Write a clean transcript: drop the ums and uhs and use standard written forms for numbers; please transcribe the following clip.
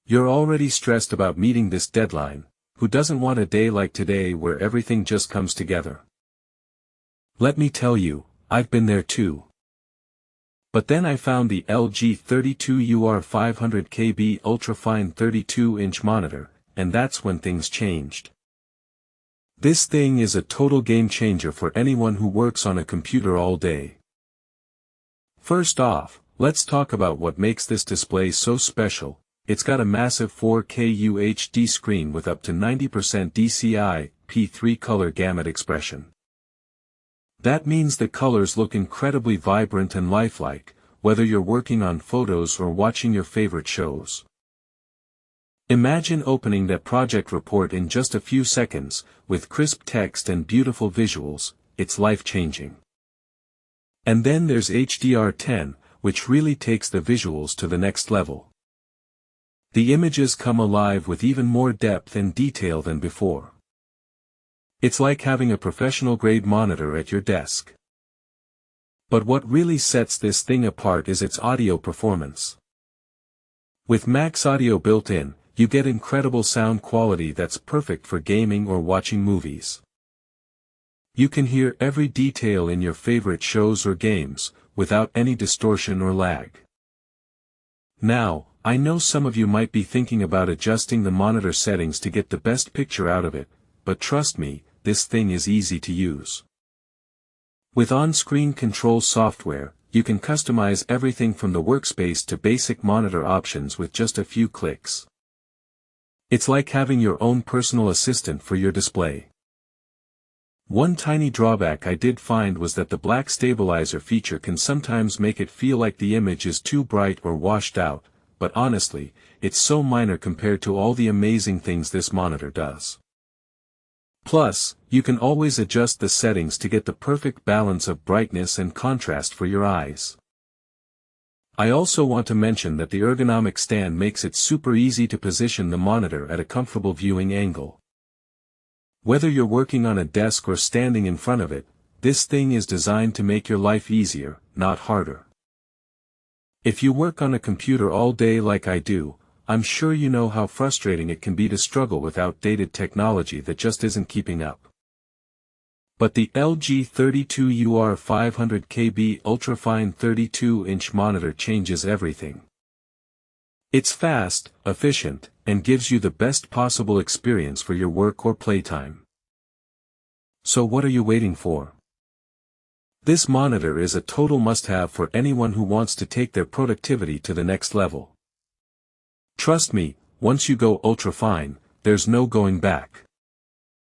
You're already stressed about meeting this deadline. Who doesn't want a day like today where everything just comes together? Let me tell you, I've been there too. But then I found the LG 32UR500K-B Ultrafine 32-inch monitor, and that's when things changed. This thing is a total game changer for anyone who works on a computer all day. First off, let's talk about what makes this display so special. It's got a massive 4K UHD screen with up to 90% DCI-P3 color gamut expression. That means the colors look incredibly vibrant and lifelike, whether you're working on photos or watching your favorite shows. Imagine opening that project report in just a few seconds, with crisp text and beautiful visuals. It's life-changing. And then there's HDR10, which really takes the visuals to the next level. The images come alive with even more depth and detail than before. It's like having a professional-grade monitor at your desk. But what really sets this thing apart is its audio performance. With max audio built in, you get incredible sound quality that's perfect for gaming or watching movies. You can hear every detail in your favorite shows or games, without any distortion or lag. Now, I know some of you might be thinking about adjusting the monitor settings to get the best picture out of it, but trust me, this thing is easy to use. With OnScreen Control software, you can customize everything from the workspace to basic monitor options with just a few clicks. It's like having your own personal assistant for your display. One tiny drawback I did find was that the black stabilizer feature can sometimes make it feel like the image is too bright or washed out, but honestly, it's so minor compared to all the amazing things this monitor does. Plus, you can always adjust the settings to get the perfect balance of brightness and contrast for your eyes. I also want to mention that the ergonomic stand makes it super easy to position the monitor at a comfortable viewing angle. Whether you're working on a desk or standing in front of it, this thing is designed to make your life easier, not harder. If you work on a computer all day like I do, I'm sure you know how frustrating it can be to struggle with outdated technology that just isn't keeping up. But the LG 32UR500K-B Ultrafine 32-inch monitor changes everything. It's fast, efficient, and gives you the best possible experience for your work or playtime. So what are you waiting for? This monitor is a total must-have for anyone who wants to take their productivity to the next level. Trust me, once you go ultrafine, there's no going back.